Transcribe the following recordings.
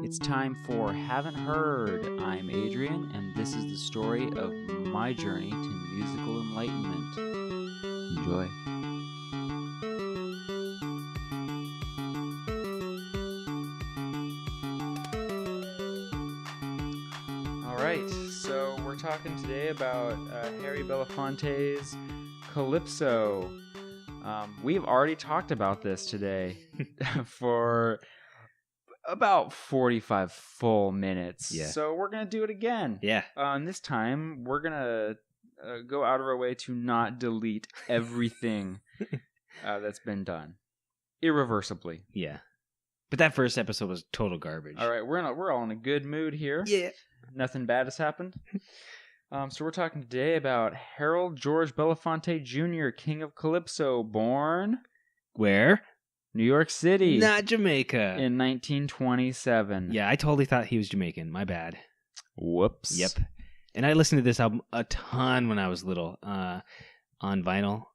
It's time for Haven't Heard. I'm Adrian, and this is the story of my journey to musical enlightenment. Enjoy. All right, so we're talking today about Harry Belafonte's Calypso. We've already talked about this today for about 45 full minutes. Yeah. So we're going to do it again. Yeah. And this time, we're going to go out of our way to not delete everything that's been done. Irreversibly. Yeah. But that first episode was total garbage. All right, we're all in a good mood here. Yeah. Nothing bad has happened. So we're talking today about Harold George Belafonte Jr., King of Calypso, born... Where? New York City. Not Jamaica. In 1927. Yeah, I totally thought he was Jamaican. My bad. Whoops. Yep. And I listened to this album a ton when I was little, on vinyl.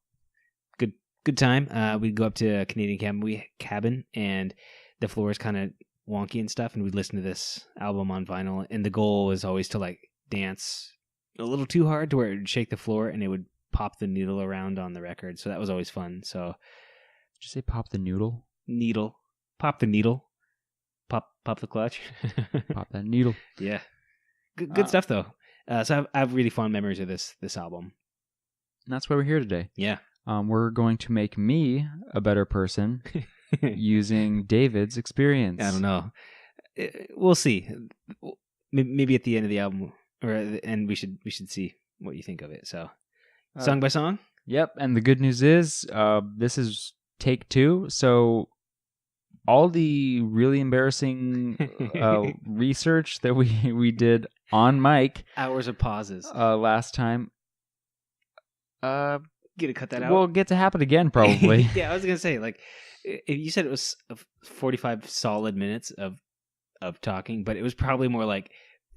Good time. We'd go up to a Canadian cabin, and the floor is kind of wonky and stuff, and we'd listen to this album on vinyl, and the goal was always to like dance a little too hard to where it would shake the floor, and it would pop the needle around on the record. So that was always fun. So, did you say pop the noodle? Needle. Pop the needle. Pop the clutch. Pop that needle. Yeah. Good stuff, though. So I have really fond memories of this album. And that's why we're here today. Yeah. We're going to make me a better person using David's experience. I don't know. We'll see. Maybe at the end of the album, and we should see what you think of it. So, song by song. Yep. And the good news is, this is take 2. So, all the really embarrassing research that we did on mic, hours of pauses, last time. Get to cut that out. We'll get to happen again, probably. Yeah, I was gonna say, like, you said it was 45 solid minutes of talking, but it was probably more like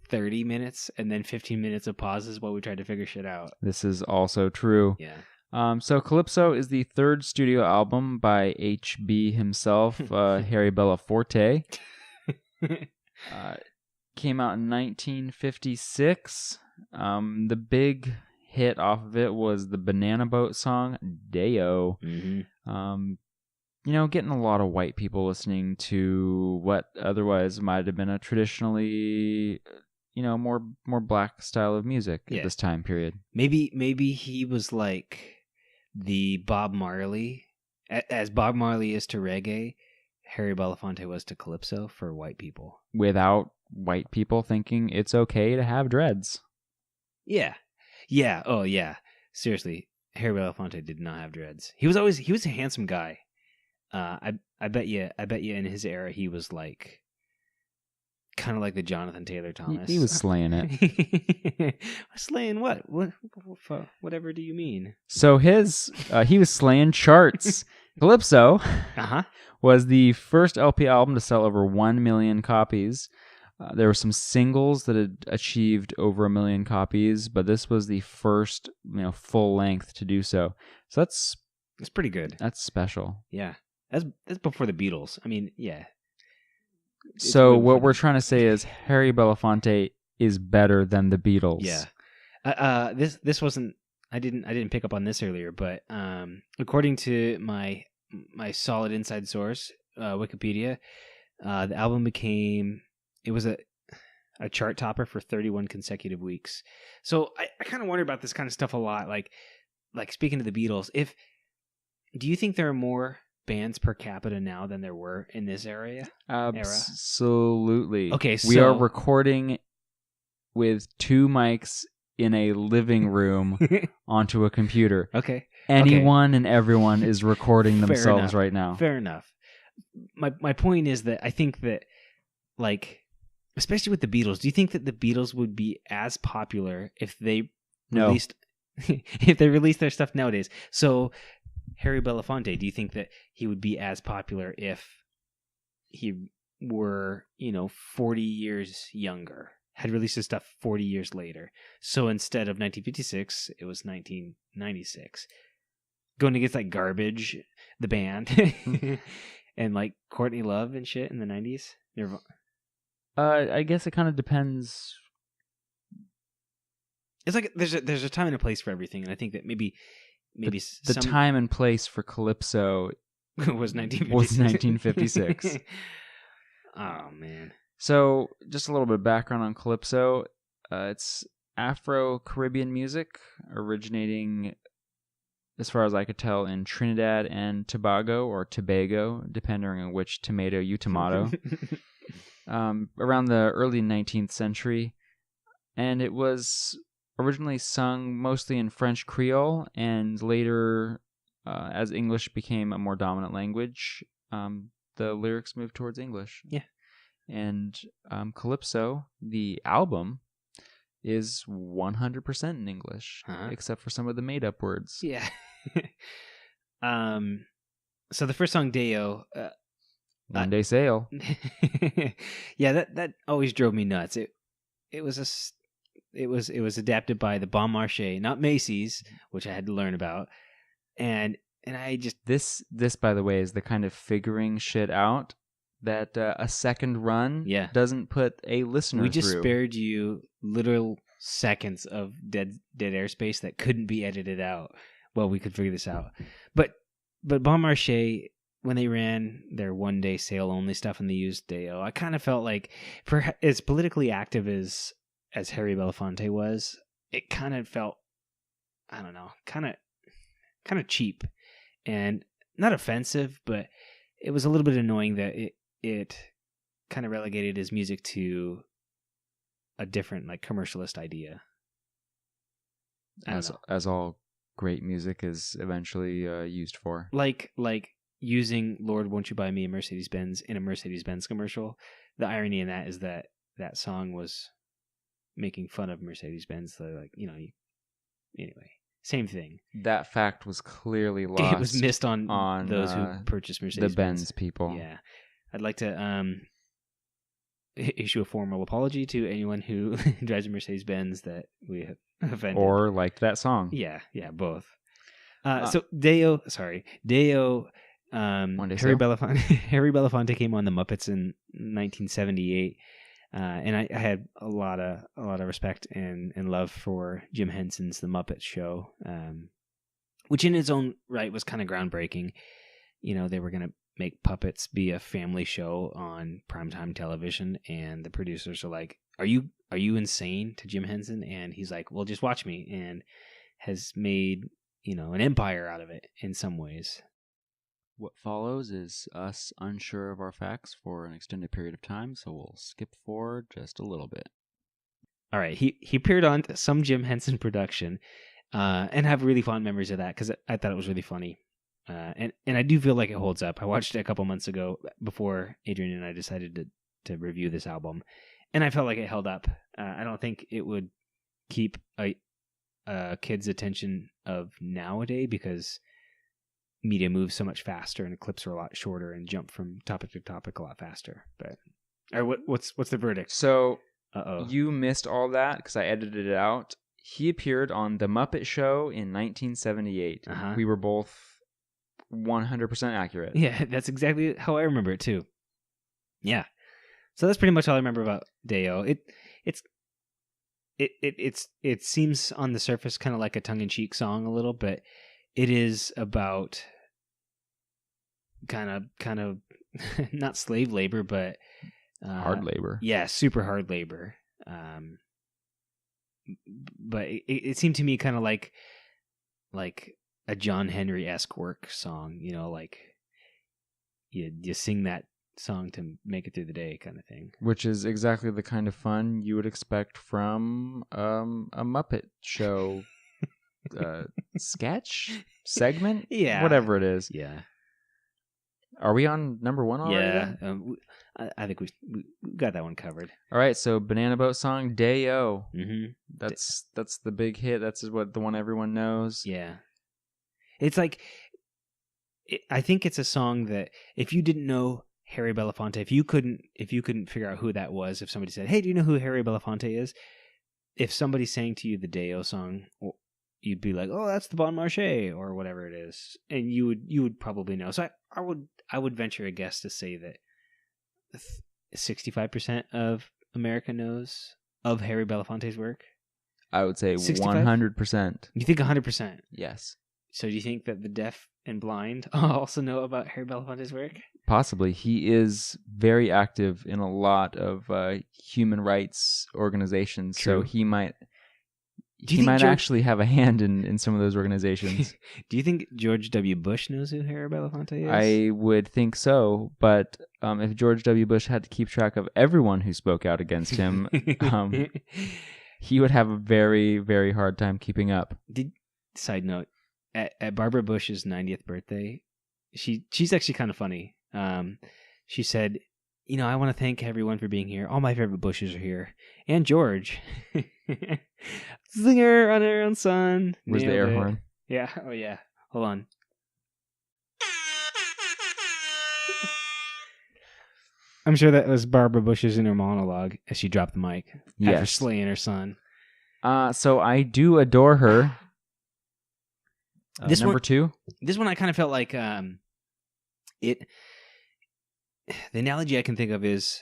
30 minutes and then 15 minutes of pauses while we tried to figure shit out. This is also true. Yeah. So Calypso is the third studio album by HB himself, Harry Belafonte. Came out in 1956. The big hit off of it was the Banana Boat song, Deo. Mm-hmm. Getting a lot of white people listening to what otherwise might have been a traditionally, more black style of music at this time period. Maybe he was like the Bob Marley, as Bob Marley is to reggae, Harry Belafonte was to Calypso for white people. Without white people thinking it's okay to have dreads. Yeah. Yeah. Oh, yeah. Seriously, Harry Belafonte did not have dreads. He was a handsome guy. I bet you in his era he was like kind of like the Jonathan Taylor Thomas. He was slaying it. Slaying what? Whatever do you mean? So he was slaying charts. Calypso was the first LP album to sell over 1 million copies. There were some singles that had achieved over 1 million copies, but this was the first, full length to do so. So that's pretty good. That's special. Yeah, that's before the Beatles. I mean, yeah. So what we're trying to say is Harry Belafonte is better than the Beatles. Yeah. This wasn't. I didn't pick up on this earlier, but according to my solid inside source, Wikipedia, the album became. It was a chart topper for 31 consecutive weeks. So I kind of wonder about this kind of stuff a lot. Like speaking to the Beatles, do you think there are more bands per capita now than there were in this era? Absolutely. Okay, so we are recording with 2 mics in a living room onto a computer. Okay. Anyone and everyone is recording themselves right now. Fair enough. My point is that I think that, like, especially with the Beatles, do you think that the Beatles would be as popular if they released their stuff nowadays? So Harry Belafonte, do you think that he would be as popular if he were, 40 years younger, had released his stuff 40 years later? So instead of 1956, it was 1996. Going against like Garbage, the band, and like Courtney Love and shit in the 90s. I guess it kind of depends. It's like there's a time and a place for everything, and I think that maybe the time and place for Calypso was 1956. Was 1956. Oh man! So just a little bit of background on Calypso. It's Afro-Caribbean music originating, as far as I could tell, in Trinidad and Tobago, or Tobago, depending on which tomato you tomato. Around the early 19th century, and it was originally sung mostly in French Creole, and later, as English became a more dominant language, the lyrics moved towards English. Yeah. And Calypso, the album, is 100% in English, except for some of the made-up words. Yeah. So the first song, Deo... One Day Sail. Yeah, that always drove me nuts. It was adapted by the Bon Marché, not Macy's, which I had to learn about. And I just this by the way is the kind of figuring shit out that a second run doesn't put a listener We just through. Spared you literal seconds of dead airspace that couldn't be edited out. Well, we could figure this out. But Bon Marché, when they ran their one day sale only stuff and they used Deo, I kind of felt like, for as politically active as Harry Belafonte was, it kind of felt, I don't know, kind of cheap and not offensive, but it was a little bit annoying that it kind of relegated his music to a different, like, commercialist idea. As all great music is eventually used for. Like using Lord, Won't You Buy Me a Mercedes-Benz in a Mercedes-Benz commercial. The irony in that is that song was making fun of Mercedes-Benz. So, like, anyway, same thing. That fact was clearly lost. It was missed on those who purchased Mercedes-Benz. The Benz people. Yeah. I'd like to issue a formal apology to anyone who drives a Mercedes-Benz that we have offended. Or liked that song. Yeah, both. So Deo, Harry Belafonte came on the Muppets in 1978, and I had a lot of respect and love for Jim Henson's The Muppet Show, which in its own right was kind of groundbreaking. They were going to make puppets be a family show on primetime television, and the producers are like, "Are you insane?" to Jim Henson, and he's like, "Well, just watch me," and has made an empire out of it in some ways. What follows is us unsure of our facts for an extended period of time, so we'll skip forward just a little bit. All right, he appeared on some Jim Henson production, and have really fond memories of that because I thought it was really funny, and I do feel like it holds up. I watched it a couple months ago before Adrian and I decided to review this album, and I felt like it held up. I don't think it would keep a kid's attention of nowadays because media moves so much faster and clips are a lot shorter and jump from topic to topic a lot faster. But what's the verdict? So you missed all that because I edited it out. He appeared on The Muppet Show in 1978. We were both 100% accurate. Yeah, that's exactly how I remember it too. Yeah. So that's pretty much all I remember about Deo. It seems on the surface kind of like a tongue-in-cheek song a little, but it is about kind of not slave labor, but hard labor. Yeah, super hard labor. But it seemed to me kind of like a John Henry-esque work song, like you sing that song to make it through the day kind of thing. Which is exactly the kind of fun you would expect from a Muppet Show sketch segment, whatever it is. Yeah. Are we on number one already? Yeah, I think we got that one covered. All right, so Banana Boat song Day-O. Mm-hmm. That's the big hit. That's what the one everyone knows. Yeah, it's like I think it's a song that if you didn't know Harry Belafonte, if you couldn't figure out who that was, if somebody said, "Hey, do you know who Harry Belafonte is?" If somebody sang to you the Day-O song, you'd be like, "Oh, that's the Bon Marché," or whatever it is, and you would probably know. So I would venture a guess to say that 65% of America knows of Harry Belafonte's work? I would say 65? 100%. You think 100%? Yes. So do you think that the deaf and blind also know about Harry Belafonte's work? Possibly. He is very active in a lot of human rights organizations. True. So he might George... actually have a hand in some of those organizations. Do you think George W. Bush knows who Harry Belafonte is? I would think so, but if George W. Bush had to keep track of everyone who spoke out against him, he would have a very, very hard time keeping up. Side note, at Barbara Bush's 90th birthday, she's actually kind of funny. She said, I want to thank everyone for being here. All my favorite Bushes are here. And George. Singer on her own son. Where's the air horn? Yeah. Oh, yeah. Hold on. I'm sure that was Barbara Bush's inner monologue as she dropped the mic after slaying her son. So I do adore her. This number one, 2? This one I kind of felt like the analogy I can think of is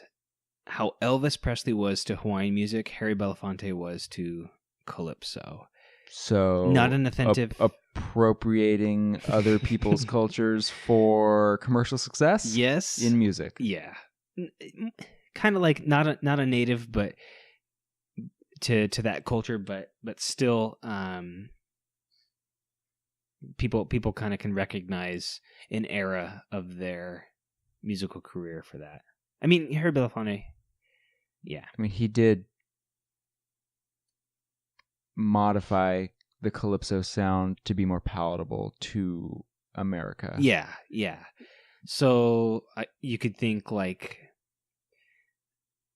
how Elvis Presley was to Hawaiian music, Harry Belafonte was to Calypso. So not an offensive appropriating other people's cultures for commercial success. Yes, in music. Yeah, kind of like not a native, but to that culture, but still, people kind of can recognize an era of their musical career for that. I mean, Harry Belafonte. Yeah, I mean, he did modify the Calypso sound to be more palatable to America. Yeah. So you could think like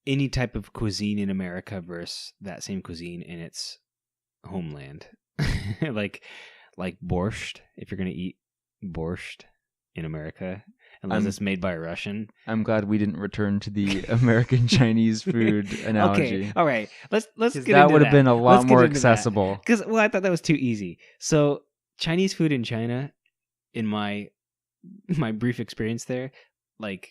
any type of cuisine in America versus that same cuisine in its homeland. like borscht, if you're going to eat borscht in America, unless it's made by a Russian. I'm glad we didn't return to the American Chinese food analogy. Okay, all right. Let's get into that. That would have been a lot more accessible. Because I thought that was too easy. So Chinese food in China, in my brief experience there, like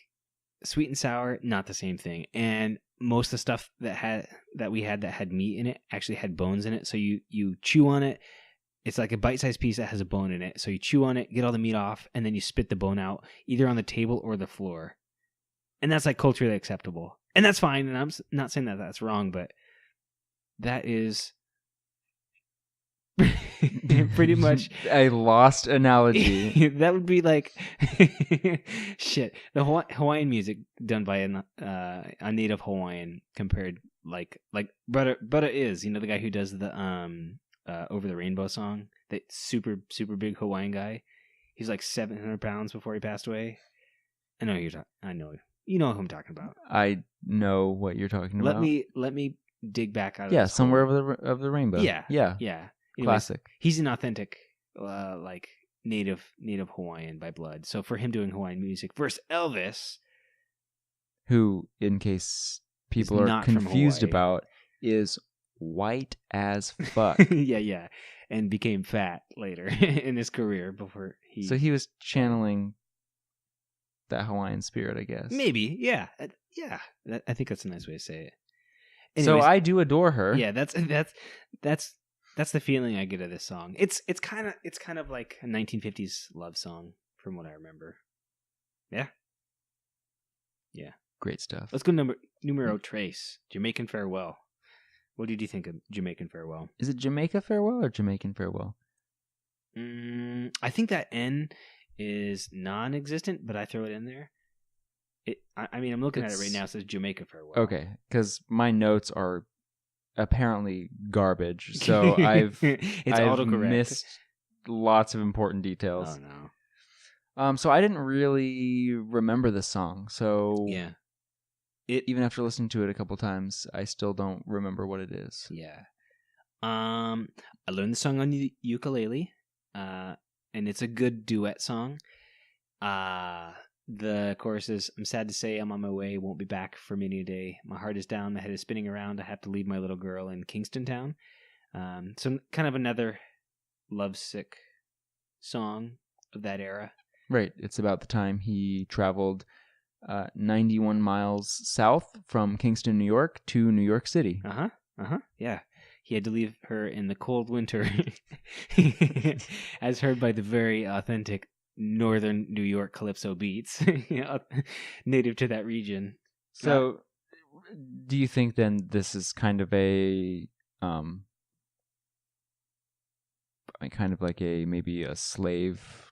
sweet and sour, not the same thing. And most of the stuff that we had that had meat in it actually had bones in it. So you chew on it. It's like a bite-sized piece that has a bone in it. So you chew on it, get all the meat off, and then you spit the bone out, either on the table or the floor. And that's like culturally acceptable. And that's fine, and I'm not saying that that's wrong, but that is pretty much a lost analogy. That would be like shit. The Hawaiian music done by a native Hawaiian compared like Butter is, the guy who does the Over the Rainbow song, that super big Hawaiian guy. He's like 700 pounds before he passed away. I know you know who I'm talking about. I know what you're talking about. Let me dig back out of somewhere over the rainbow. Yeah. Anyways, classic. He's an authentic like native Hawaiian by blood. So for him doing Hawaiian music versus Elvis, who, in case people are confused about, is white as fuck. yeah, and became fat later in his career before he. So he was channeling that Hawaiian spirit, I guess. Maybe, yeah. I think that's a nice way to say it. Anyways, so I do adore her. Yeah, that's the feeling I get of this song. It's kind of like a 1950s love song from what I remember. Yeah. Great stuff. Let's go numero tres. Jamaican Farewell. What did you think of Jamaican Farewell? Is it Jamaica Farewell or Jamaican Farewell? I think that N is non-existent, but I throw it in there. I mean, I'm looking at it right now. It says Jamaica Farewell. Okay, because my notes are apparently garbage, so I've missed lots of important details. Oh no. So I didn't really remember this song. So yeah. Even after listening to it a couple times, I still don't remember what it is. Yeah. I learned the song on the ukulele, and it's a good duet song. The chorus is, I'm sad to say I'm on my way, won't be back for many a day. My heart is down, my head is spinning around, I have to leave my little girl in Kingston Town. So kind of another lovesick song of that era. Right. It's about the time he traveled 91 miles south from Kingston, New York to New York City. Yeah. He had to leave her in the cold winter, as heard by the very authentic northern New York Calypso beats, native to that region. So, do you think then this is kind of a kind of like maybe a slave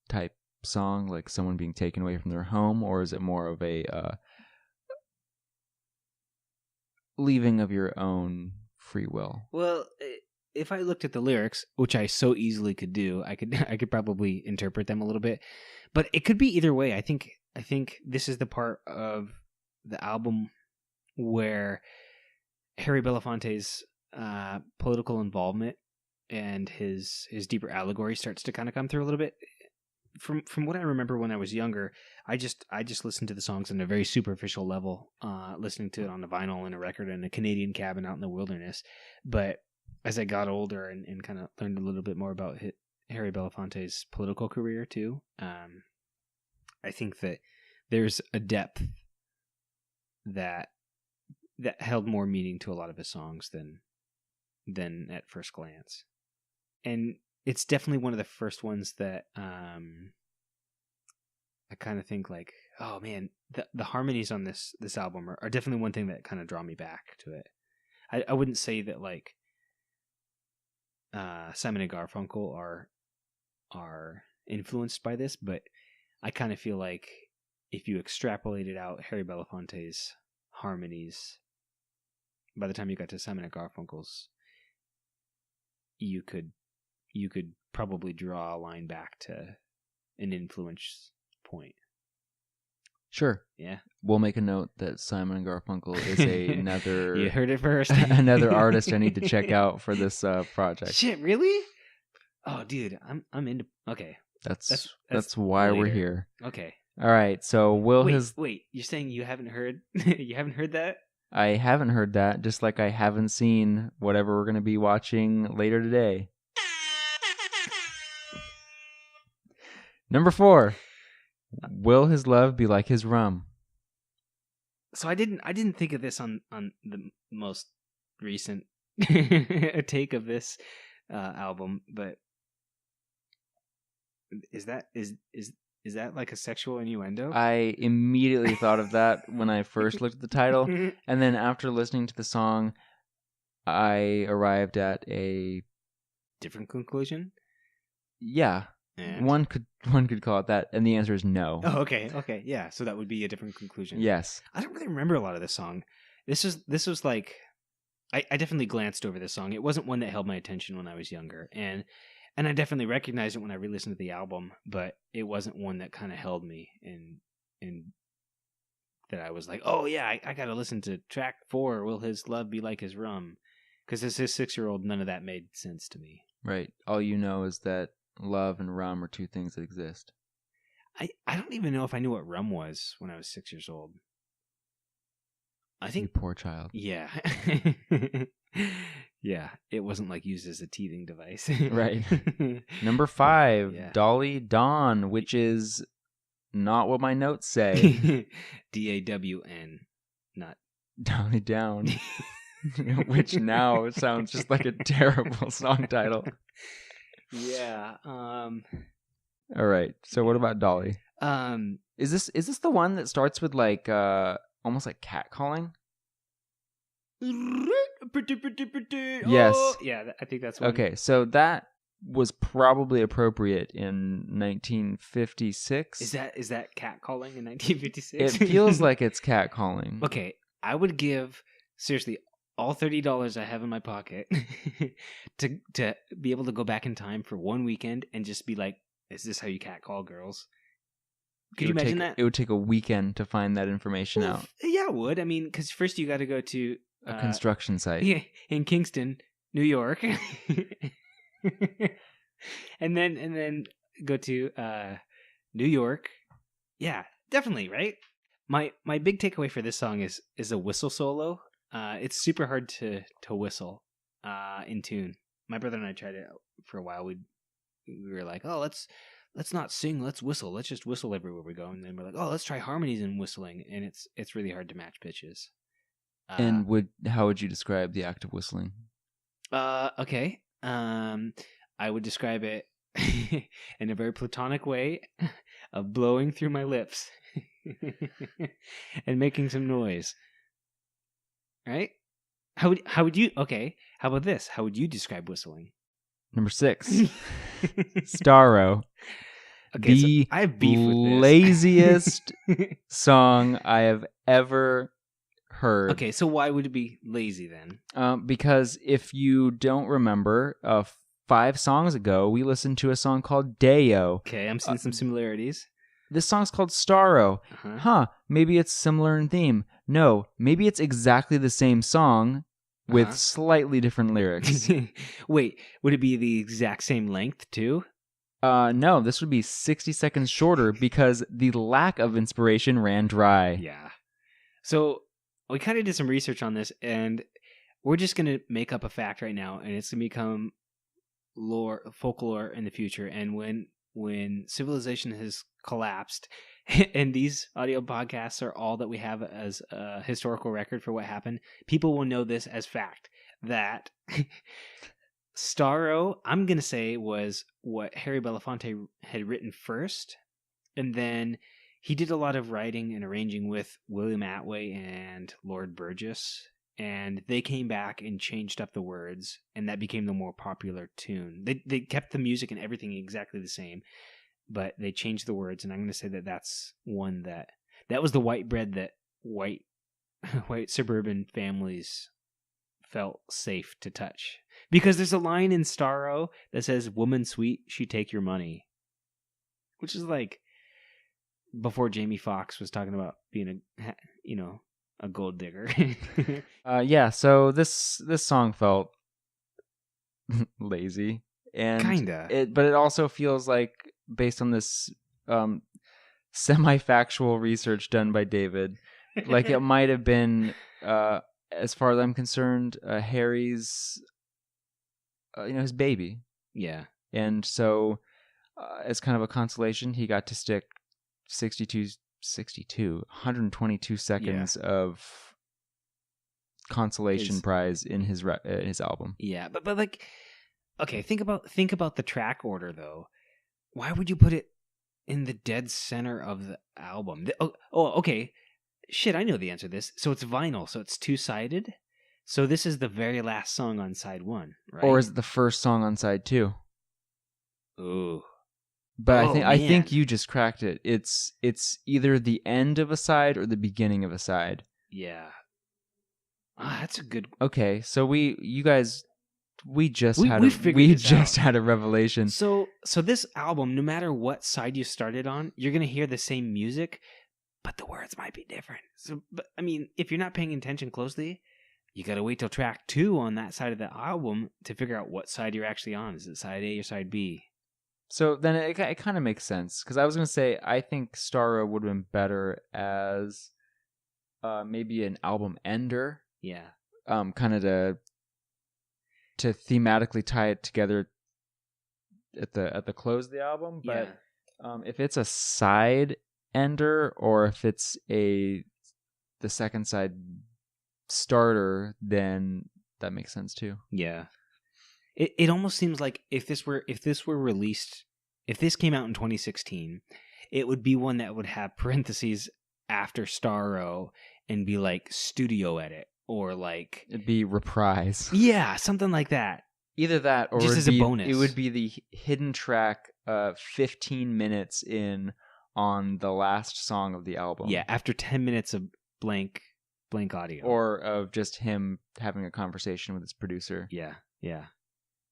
type song, like someone being taken away from their home, or is it more of a leaving of your own free will? Well, if I looked at the lyrics, which I so easily could do, I could probably interpret them a little bit, but it could be either way. I think this is the part of the album where Harry Belafonte's political involvement and his deeper allegory starts to kind of come through a little bit. From what I remember when I was younger, I just listened to the songs on a very superficial level, listening to it on a vinyl and a record in a Canadian cabin out in the wilderness. But as I got older and kind of learned a little bit more about Harry Belafonte's political career too, I think that there's a depth that held more meaning to a lot of his songs than at first glance. And it's definitely one of the first ones that I kind of think like, oh man, the harmonies on this album are definitely one thing that kind of draw me back to it. I wouldn't say that like Simon and Garfunkel are influenced by this, but I kind of feel like if you extrapolated out Harry Belafonte's harmonies, by the time you got to Simon and Garfunkel's, you could probably draw a line back to an influence point. Sure. Yeah. We'll make a note that Simon and Garfunkel is another... You heard it first. another artist I need to check out for this project. Shit, really? Oh, dude, I'm into... Okay. That's why later. We're here. Okay. All right, so Wait, you're saying you haven't heard... you haven't heard that? I haven't heard that, just like I haven't seen whatever we're going to be watching later today. Number 4. Will his love be like his rum? So I didn't think of this on the most recent take of this album, but is that like a sexual innuendo? I immediately thought of that when I first looked at the title, and then after listening to the song, I arrived at a different conclusion. Yeah. And? One could call it that, and the answer is no. Oh, okay, yeah. So that would be a different conclusion. Yes. I don't really remember a lot of this song. This was like, I definitely glanced over this song. It wasn't one that held my attention when I was younger, and I definitely recognized it when I re-listened to the album. But it wasn't one that kind of held me, and that I was like, oh yeah, I got to listen to track 4. Will his love be like his rum? Because as his 6-year-old, none of that made sense to me. Right. All you know is that love and rum are two things that exist. I don't even know if I knew what rum was when I was 6 years old. I think... You poor child. Yeah. Yeah. It wasn't like used as a teething device. Right. Number 5, yeah. Dolly Dawn, which is not what my notes say. DAWN, not Dolly Down. Which now sounds just like a terrible song title. Yeah. All right. So what about Dolly? Is this the one that starts with like almost like catcalling? Yes. Oh, yeah, I think that's one. Okay. So that was probably appropriate in 1956. Is that catcalling in 1956? It feels like it's catcalling. Okay, I would give seriously all $30 I have in my pocket to be able to go back in time for one weekend and just be like, is this how you catcall girls? Could you imagine that? It would take a weekend to find that information out. Yeah, it would. I mean, because first you got to go to a construction site. Yeah, in Kingston, New York. and then go to New York. Yeah, definitely, right? My big takeaway for this song is a whistle solo. It's super hard to whistle in tune. My brother and I tried it for a while. We were like, oh, let's let's not sing, let's whistle. Let's just whistle everywhere we go. And then we're like, oh, let's try harmonies and whistling. And it's really hard to match pitches. And how would you describe the act of whistling? Okay. I would describe it in a very platonic way of blowing through my lips and making some noise. Right? How would you? Okay. How about this? How would you describe whistling? Number 6, Starro. Okay, the so I have beef with this. laziest song I have ever heard. Okay, so why would it be lazy then? Because if you don't remember, 5 songs ago, we listened to a song called Deo. Okay, I'm seeing some similarities. This song's called Starro. Maybe it's similar in theme. No, maybe it's exactly the same song with slightly different lyrics. Wait, would it be the exact same length too? No, this would be 60 seconds shorter because the lack of inspiration ran dry. Yeah. So we kind of did some research on this, and we're just going to make up a fact right now, and it's going to become folklore in the future. And when civilization has collapsed, and these audio podcasts are all that we have as a historical record for what happened, people will know this as fact, that Starro, I'm going to say, was what Harry Belafonte had written first, and then he did a lot of writing and arranging with William Atway and Lord Burgess, and they came back and changed up the words, and that became the more popular tune. They kept the music and everything exactly the same, but they changed the words, and I'm going to say that that's one that was the white bread that white suburban families felt safe to touch. Because there's a line in Starro that says, "Woman sweet, she take your money," which is like before Jamie Foxx was talking about being a gold digger. Yeah, so this song felt lazy, and kinda, but it also feels like, based on this semi-factual research done by David, like it might have been, as far as I'm concerned, Harry's, his baby. Yeah, and so as kind of a consolation, he got to stick 122 seconds of consolation prize in his album. Yeah, but like, okay, think about the track order though. Why would you put it in the dead center of the album? Okay. Shit, I know the answer to this. So it's vinyl, so it's 2-sided. So this is the very last song on side 1, right? Or is it the first song on side 2? Ooh. But I think you just cracked it. It's either the end of a side or the beginning of a side. Yeah. That's a good. Okay, so we just had a revelation. So this album, no matter what side you started on, you're gonna hear the same music, but the words might be different. So, but I mean, if you're not paying attention closely, you gotta wait till track 2 on that side of the album to figure out what side you're actually on. Is it side A or side B? So then it kind of makes sense, because I was going to say I think Starro would have been better as maybe an album ender. Yeah. Kind of to thematically tie it together at the close of the album. But if it's a side ender, or if it's the second side starter, then that makes sense too. Yeah. It almost seems like if this were released, if this came out in 2016, it would be one that would have parentheses after Starro and be like studio edit, or like it'd be reprise. Yeah, something like that. Either that, or just as a bonus. It would be the hidden track 15 minutes in on the last song of the album. Yeah, after 10 minutes of blank audio, or of just him having a conversation with his producer. Yeah.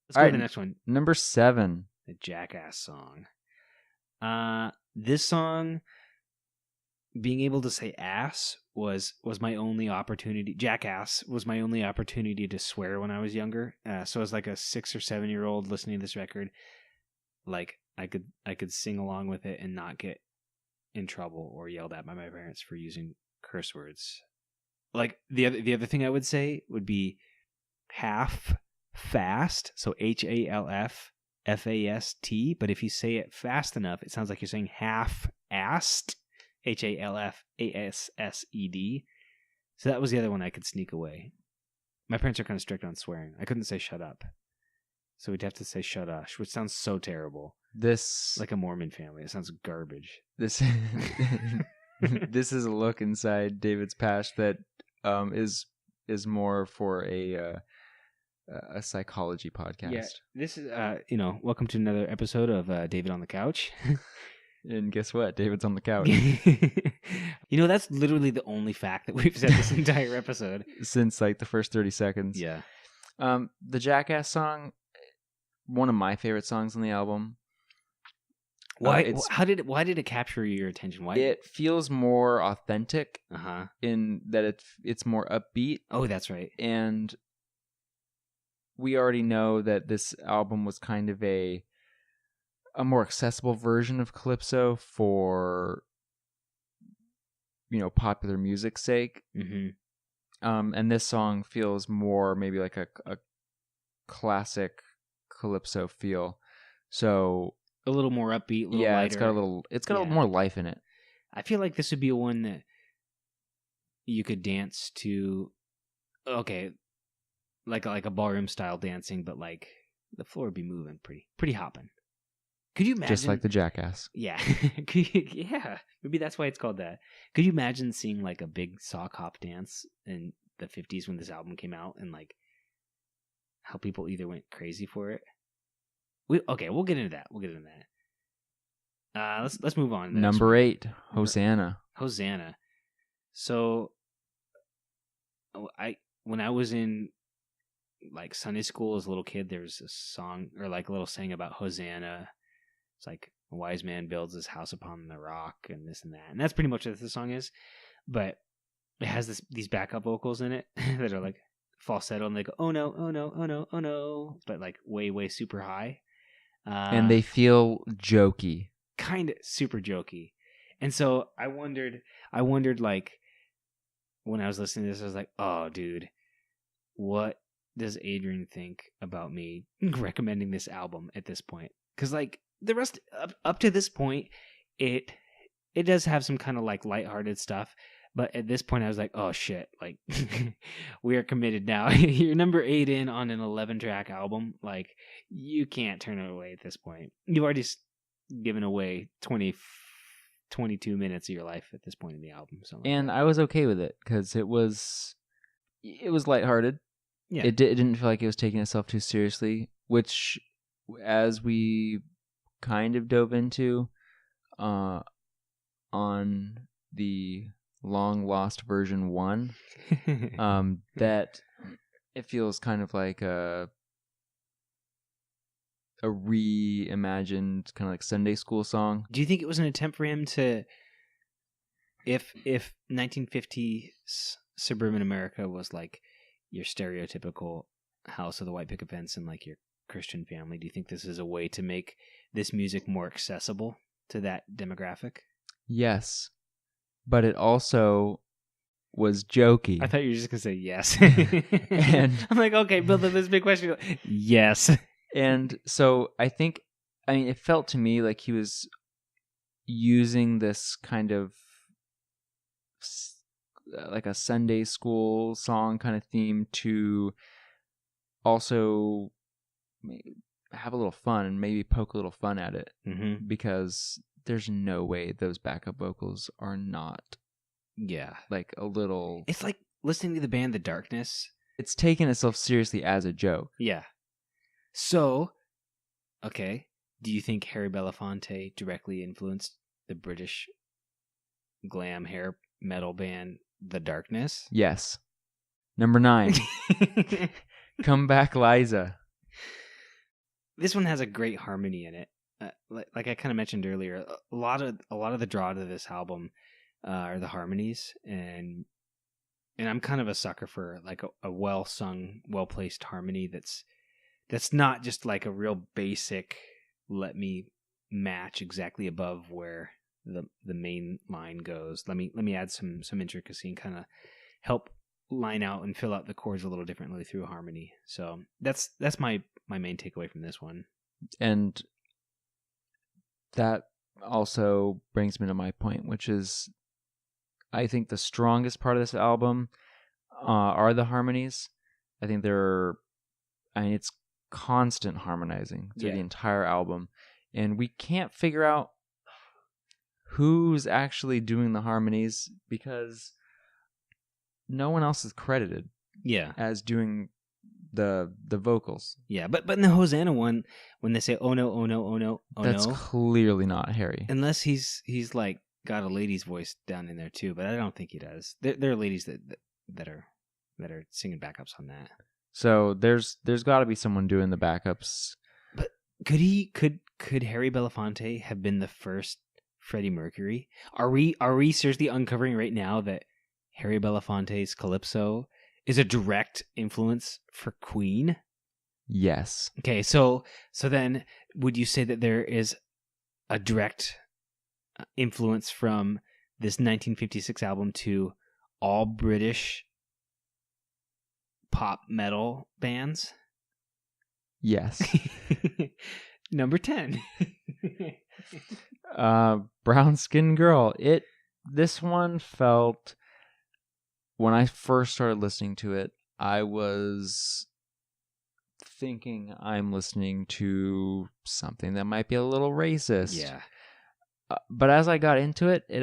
Let's go to the next one. Number 7. The Jackass song. This song, being able to say ass was my only opportunity. Jackass was my only opportunity to swear when I was younger. So as like a 6 or 7 year old listening to this record, like I could sing along with it and not get in trouble or yelled at by my parents for using curse words. Like the other thing I would say would be half fast, so HALF, F-A-S-T, but if you say it fast enough, it sounds like you're saying half-assed, H-A-L-F-A-S-S-E-D. So that was the other one I could sneak away. My parents are kind of strict on swearing. I couldn't say shut up. So we'd have to say shudash, which sounds so terrible. This... Like a Mormon family. It sounds garbage. This this is a look inside David's past that is more for a psychology podcast. Yeah, this is welcome to another episode of David on the Couch. And guess what? David's on the couch. That's literally the only fact that we've said this entire episode since like the first 30 seconds. Yeah. The Jackass song, one of my favorite songs on the album. Why? Why did it capture your attention? Why? It feels more authentic. Uh-huh. In that it's more upbeat. Oh, that's right. And we already know that this album was kind of a more accessible version of Calypso for popular music's sake. Mm-hmm. And this song feels more maybe like a classic Calypso feel. So a little more upbeat, a little lighter. It's got a little more life in it. I feel like this would be one that you could dance to. Okay, like a ballroom style dancing, but like the floor would be moving pretty hopping. Could you imagine? Just like the Jackass. Yeah. Yeah. Maybe that's why it's called that. Could you imagine seeing like a big sock hop dance in the 50s when this album came out, and like how people either went crazy for it? We'll get into that. Let's move on. Number 8, Hosanna. Hosanna. So when I was in like Sunday school as a little kid, there was a song or like a little saying about Hosanna. It's like a wise man builds his house upon the rock and this and that. And that's pretty much what the song is. But it has these backup vocals in it that are like falsetto, and they go, oh no, oh no, oh no, oh no. But like way, way super high. And they feel jokey. Kind of super jokey. And so I wondered like when I was listening to this, I was like, oh dude, what does Adrian think about me recommending this album at this point? Because like the rest up to this point, it does have some kind of like lighthearted stuff, but at this point I was like, oh shit, like we are committed now. You're number 8 in on an 11-track album, like you can't turn it away at this point. You've already given away 22 minutes of your life at this point in the album. So and I was okay with it because it was lighthearted. Yeah, it didn't feel like it was taking itself too seriously, which as we kind of dove into on the long lost version 1, that it feels kind of like a reimagined kind of like Sunday school song. Do you think it was an attempt for him to, if 1950s suburban America was like your stereotypical house with a white picket fence and like your Christian family, do you think this is a way to make this music more accessible to that demographic? Yes, but it also was jokey. I thought you were just gonna say yes. And I'm like, okay, build up this big question. Yes. And so it felt to me like he was using this kind of like a Sunday school song kind of theme to also have a little fun and maybe poke a little fun at it. Mm-hmm. Because there's no way those backup vocals are not like a little... It's like listening to the band The Darkness. It's taking itself seriously as a joke. Yeah. So, okay, do you think Harry Belafonte directly influenced the British glam hair metal band The Darkness? Yes. Number 9. Come Back, Liza. This one has a great harmony in it. Like I kind of mentioned earlier, a lot of the draw to this album are the harmonies, and I'm kind of a sucker for like a well sung, well placed harmony that's not just like a real basic. Let me match exactly above where the main line goes. Let me add some intricacy and kind of help line out and fill out the chords a little differently through harmony. So that's my main takeaway from this one. And that also brings me to my point, which is I think the strongest part of this album are the harmonies. I think it's constant harmonizing through the entire album. And we can't figure out who's actually doing the harmonies because no one else is credited as doing the vocals. Yeah, but in the Hosanna one, when they say, oh no, oh no, oh no, oh that's no. That's clearly not Harry. Unless he's like got a lady's voice down in there too, but I don't think he does. There are ladies that are singing backups on that. So there's got to be someone doing the backups. But could Harry Belafonte have been the first Freddie Mercury? Are we seriously uncovering right now that Harry Belafonte's Calypso is a direct influence for Queen? Yes. Okay, so then would you say that there is a direct influence from this 1956 album to all British pop metal bands? Yes. Number 10. Brown Skin Girl. This one felt, when I first started listening to it, I was thinking I'm listening to something that might be a little racist. Yeah. But as I got into it, it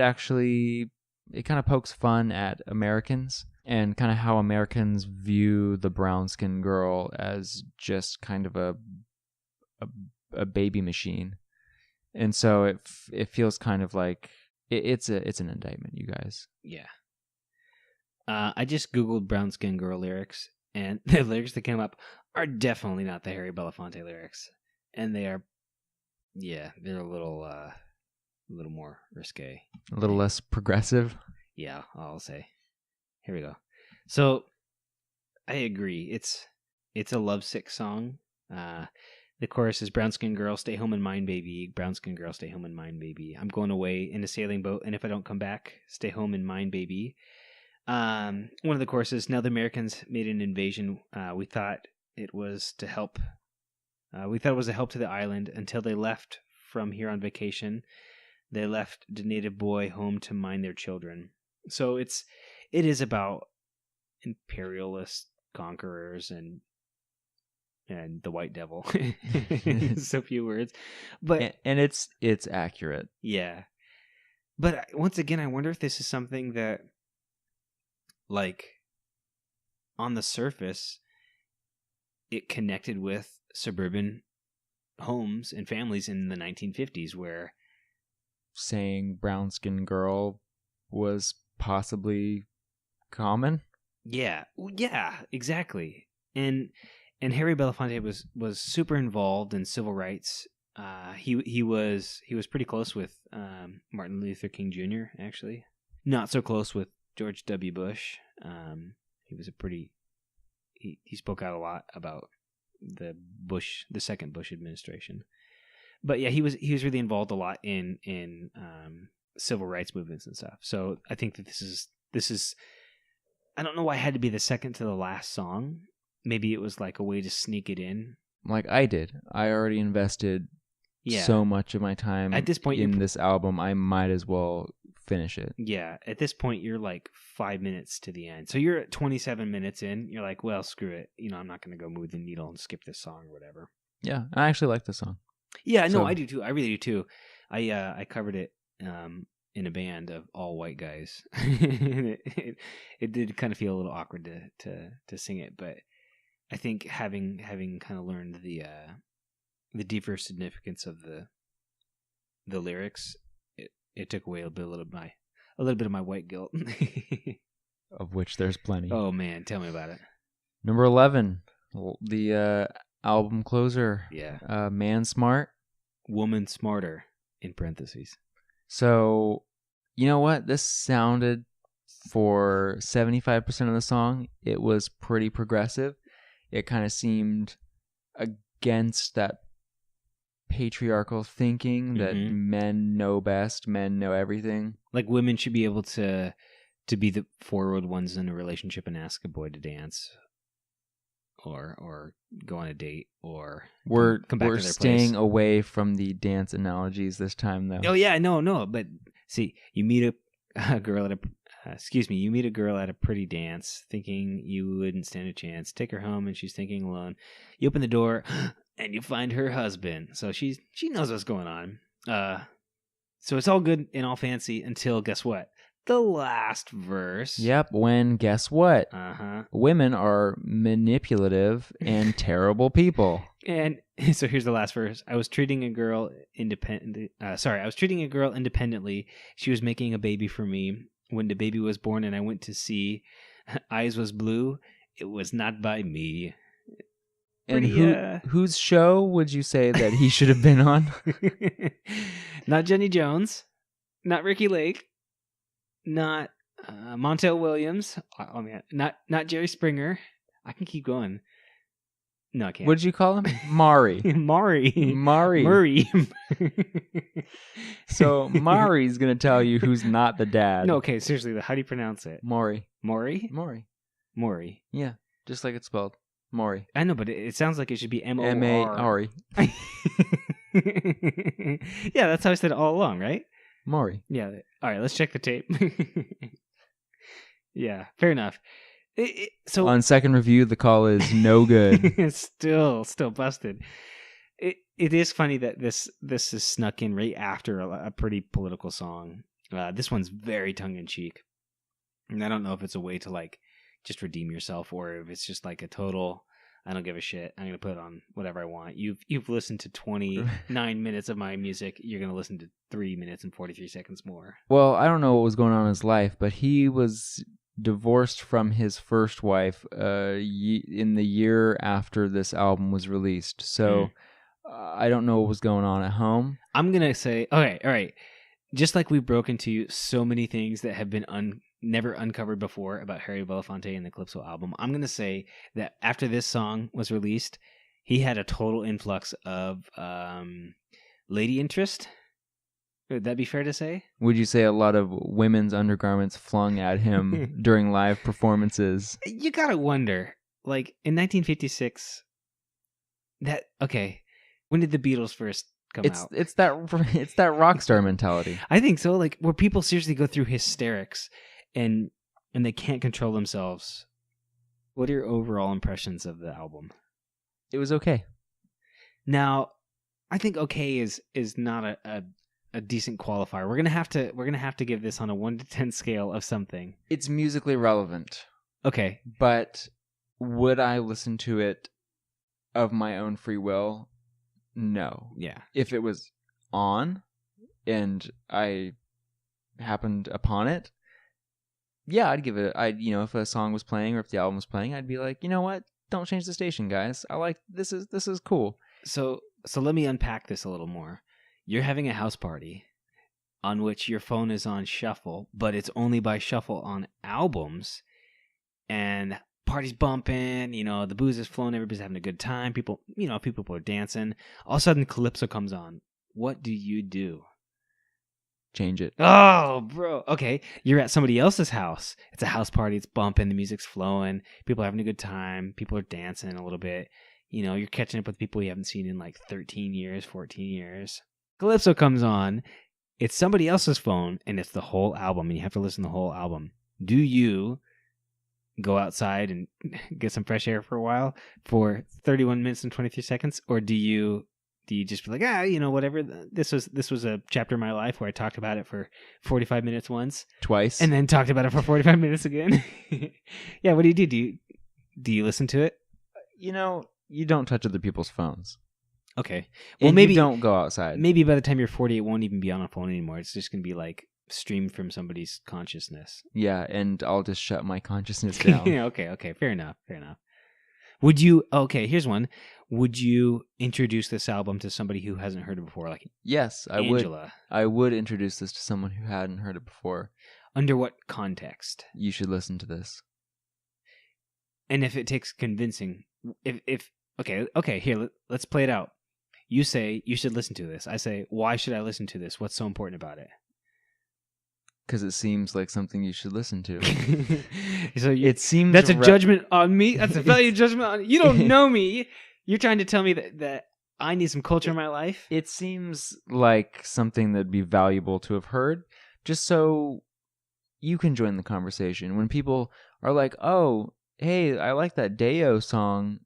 kind of pokes fun at Americans and kind of how Americans view the brown skin girl as just kind of a baby machine. And so it feels kind of like it's an indictment, you guys. Yeah. I just Googled brown skin girl lyrics, and the lyrics that came up are definitely not the Harry Belafonte lyrics. And they are, they're a little more risque. A little less progressive. Yeah, I'll say. Here we go. So, I agree. It's a lovesick song. The chorus is brown skin girl, stay home and mind baby. Brown skin girl, stay home and mind baby. I'm going away in a sailing boat, and if I don't come back, stay home and mind baby. One of the choruses, now the Americans made an invasion. We thought it was to help. We thought it was a help to the island until they left from here on vacation. They left the native boy home to mind their children. So it is about imperialist conquerors and the white devil. So few words, but and it's accurate. Yeah, but once again, I wonder if this is something that, like, on the surface, it connected with suburban homes and families in the 1950s, where saying brown skin girl was possibly common. Yeah, exactly. And Harry Belafonte was super involved in civil rights. He was pretty close with Martin Luther King Jr. Actually, not so close with George W. Bush. He was he spoke out a lot about the second Bush administration. But yeah, he was really involved a lot in civil rights movements and stuff. So I think that this is I don't know why it had to be the second to the last song. Maybe it was like a way to sneak it in. Like I did. I already invested so much of my time at this point in this album. I might as well finish it. Yeah. At this point, you're like 5 minutes to the end. So you're at 27 minutes in. You're like, well, screw it. I'm not going to go move the needle and skip this song or whatever. Yeah. I actually like the song. Yeah. No, I do too. I really do too. I covered it in a band of all white guys. it did kind of feel a little awkward to sing it, but I think having kind of learned the deeper significance of the lyrics, it took away a little bit of my white guilt. Of which there's plenty. Oh man, tell me about it. Number 11, the album closer. Yeah. Man Smart, Woman Smarter, in parentheses. So, you know what? This sounded, for 75% of the song, it was pretty progressive. It kind of seemed against that patriarchal thinking that men know best, men know everything. Like women should be able to be the forward ones in a relationship and ask a boy to dance. or go on a date or We're come back to their staying place. away from the dance analogies this time, though. Oh yeah, no. But see, you meet a girl at you meet a girl at a pretty dance, thinking you wouldn't stand a chance. Take her home, and she's thinking alone. You open the door, and you find her husband. So she knows what's going on. So it's all good and all fancy until guess what? The last verse. Yep. When guess what? Women are manipulative and terrible people. And so here's the last verse. I was treating a girl independently. She was making a baby for me. When the baby was born and I went to see, eyes was blue. It was not by me. And whose show would you say that he should have been on? Not Jenny Jones. Not Ricky Lake. Not Montel Williams. Oh man, not Jerry Springer. I can keep going. No, I can't. What did you call him? Mari. Murray. So Mari's going to tell you who's not the dad. No, okay, seriously, how do you pronounce it? Maury. Maury. Yeah, just like it's spelled. Maury. I know, but it sounds like it should be M-O-R. M-A-R-I. Yeah, that's how I said it all along, right? Maury. Yeah. All right, let's check the tape. Yeah, fair enough. So on second review, the call is no good. It's still busted. It is funny that this is snuck in right after a pretty political song. This one's very tongue in cheek, and I don't know if it's a way to like just redeem yourself or if it's just like a total I don't give a shit. I'm gonna put on whatever I want. You've listened to 29 minutes of my music. You're gonna listen to 3 minutes and 43 seconds more. Well, I don't know what was going on in his life, but he was divorced from his first wife in the year after this album was released. So I don't know what was going on at home. I'm going to say, okay, all right. Just like we've broken to you so many things that have been never uncovered before about Harry Belafonte and the Calypso album, I'm going to say that after this song was released, he had a total influx of lady interest. Would that be fair to say? Would you say a lot of women's undergarments flung at him during live performances? You gotta wonder, like in 1956, when did the Beatles first come out? It's that rock star mentality. I think so, like where people seriously go through hysterics and they can't control themselves. What are your overall impressions of the album? It was okay. Now, I think okay is not a decent qualifier. We're gonna have to give this on a 1 to 10 scale of something. It's musically relevant. Okay. But would I listen to it of my own free will? No. Yeah. If it was on and I happened upon it, yeah, I'd give it if a song was playing or if the album was playing, I'd be like, you know what? Don't change the station, guys. I like this is cool. So let me unpack this a little more. You're having a house party on which your phone is on shuffle, but it's only by shuffle on albums, and party's bumping, the booze is flowing, everybody's having a good time, people are dancing. All of a sudden, Calypso comes on. What do you do? Change it. Oh, bro. Okay, you're at somebody else's house. It's a house party, it's bumping, the music's flowing, people are having a good time, people are dancing a little bit. You're catching up with people you haven't seen in like 13 years, 14 years. Calypso comes on, it's somebody else's phone, and it's the whole album, and you have to listen to the whole album. Do you go outside and get some fresh air for a while for 31 minutes and 23 seconds, or do you just be like, whatever, this was a chapter of my life where I talked about it for 45 minutes once. Twice. And then talked about it for 45 minutes again? Yeah, what do you do? Do you listen to it? You don't touch other people's phones. Okay. Well, and maybe you don't go outside. Maybe by the time you're 40, it won't even be on a phone anymore. It's just going to be like streamed from somebody's consciousness. Yeah, and I'll just shut my consciousness down. Yeah, okay. Fair enough. Would you, here's one. Would you introduce this album to somebody who hasn't heard it before? Like yes, I Angela. would. I would introduce this to someone who hadn't heard it before. Under what context? You should listen to this. And if it takes convincing, okay, here, let's play it out. You say you should listen to this. I say, why should I listen to this? What's so important about it? Because it seems like something you should listen to. So it seems that's a judgment on me. That's a value judgment on you. Don't know me. You're trying to tell me that I need some culture in my life. It seems like something that'd be valuable to have heard, just so you can join the conversation. When people are like, "Oh, hey, I like that Deo song."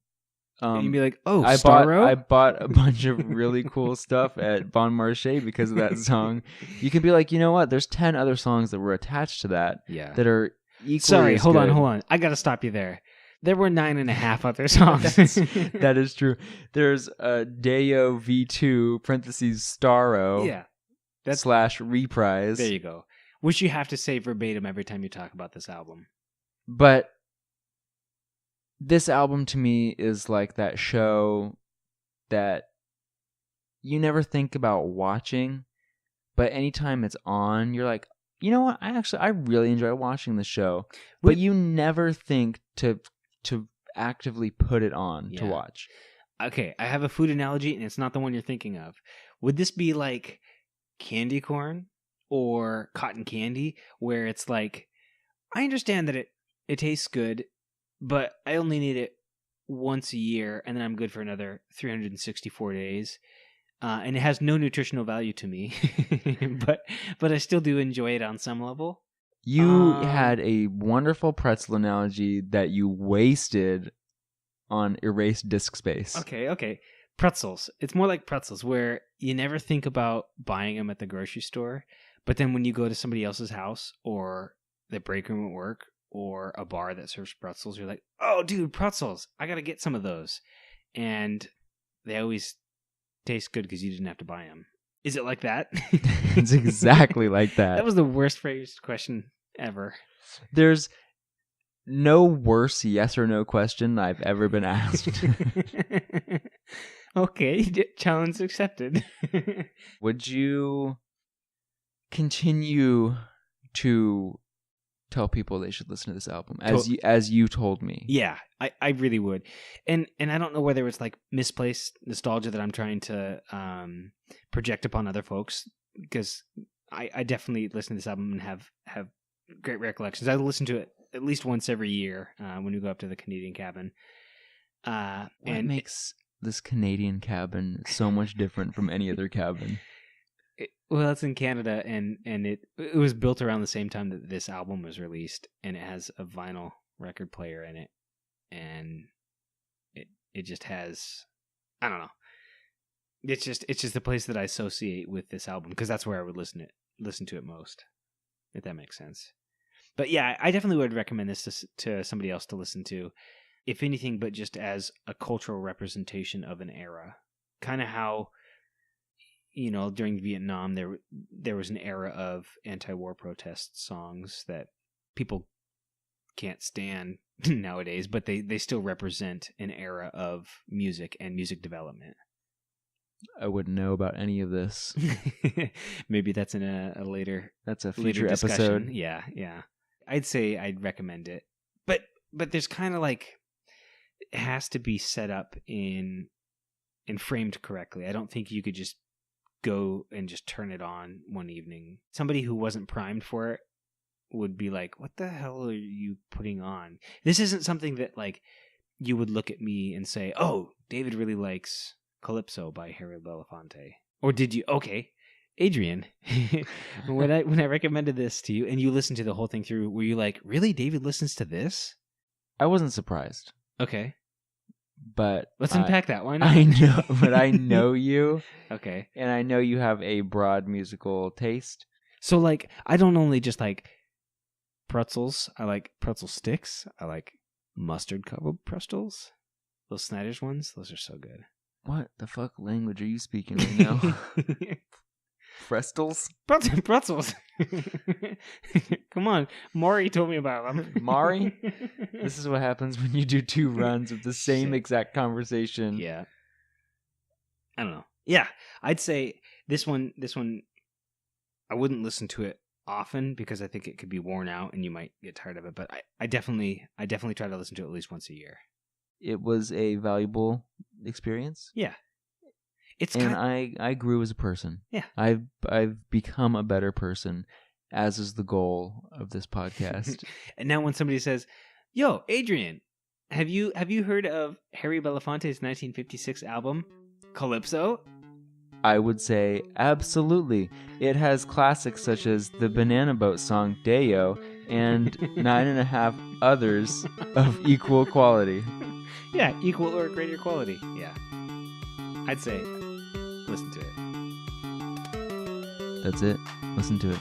And you'd be like, "Oh, I Starro?" bought a bunch of really cool stuff at Bon Marché because of that song. You can be like, you know what? There's 10 other songs that were attached to that that are equally Sorry, as hold good. on. I got to stop you there. There were 9.5 other songs. That is true. There's Deo V2 parentheses Starro. Yeah. That's / reprise. There you go. Which you have to say verbatim every time you talk about this album. But this album to me is like that show that you never think about watching, but anytime it's on, you're like, you know what? I really enjoy watching the show, but you never think to actively put it on to watch. Okay, I have a food analogy, and it's not the one you're thinking of. Would this be like candy corn or cotton candy, where it's like, I understand that it tastes good, but I only need it once a year, and then I'm good for another 364 days. And it has no nutritional value to me, but I still do enjoy it on some level. You had a wonderful pretzel analogy that you wasted on erased disk space. Okay. Pretzels. It's more like pretzels, where you never think about buying them at the grocery store, but then when you go to somebody else's house or the break room at work or a bar that serves pretzels, you're like, oh, dude, pretzels. I got to get some of those. And they always taste good because you didn't have to buy them. Is it like that? It's exactly like that. That was the worst phrased question ever. There's no worse yes or no question I've ever been asked. Okay, challenge accepted. Would you continue to tell people they should listen to this album as you told me? Yeah, I really would. And I don't know whether it's like misplaced nostalgia that I'm trying to project upon other folks, because I definitely listen to this album and have great recollections. I listen to it at least once every year when we go up to the Canadian cabin. What makes this Canadian cabin so much different from any other cabin? Well, it's in Canada, and it was built around the same time that this album was released, and it has a vinyl record player in it, and it just has, I don't know. It's just the place that I associate with this album, because that's where I would listen to it most, if that makes sense. But yeah, I definitely would recommend this to somebody else to listen to, if anything, but just as a cultural representation of an era. Kind of how, during Vietnam, there was an era of anti-war protest songs that people can't stand nowadays, but they still represent an era of music and music development. I wouldn't know about any of this. Maybe that's in a later. That's a future episode. Yeah. I'd say I'd recommend it, but there's kind of like, it has to be set up and framed correctly. I don't think you could just go and just turn it on one evening. Somebody who wasn't primed for it would be like, what the hell are you putting on? This isn't something that like you would look at me and say, oh, David really likes Calypso by Harry Belafonte. Or did you? Okay, Adrian, when I recommended this to you and you listened to the whole thing through, were you like, really, David listens to this? I wasn't surprised. Okay. But let's unpack that one. I know, but I know you. Okay. And I know you have a broad musical taste. So like, I don't only just like pretzels. I like pretzel sticks. I like mustard covered pretzels. Those Snyder's ones, those are so good. What the fuck language are you speaking right now? Pretzels? Pretzels. Come on. Maury told me about them. Maury? This is what happens when you do 2 runs of the same exact conversation. Yeah. I don't know. Yeah. I'd say this one, I wouldn't listen to it often because I think it could be worn out and you might get tired of it. But I definitely try to listen to it at least once a year. It was a valuable experience. Yeah. I grew as a person. Yeah. I've become a better person, as is the goal of this podcast. And now when somebody says, "Yo, Adrian, have you heard of Harry Belafonte's 1956 album, Calypso?" I would say absolutely. It has classics such as the Banana Boat song Deo and 9.5 others of equal quality. Yeah, equal or greater quality. Yeah. I'd say listen to it. That's it. Listen to it.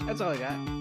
That's all I got.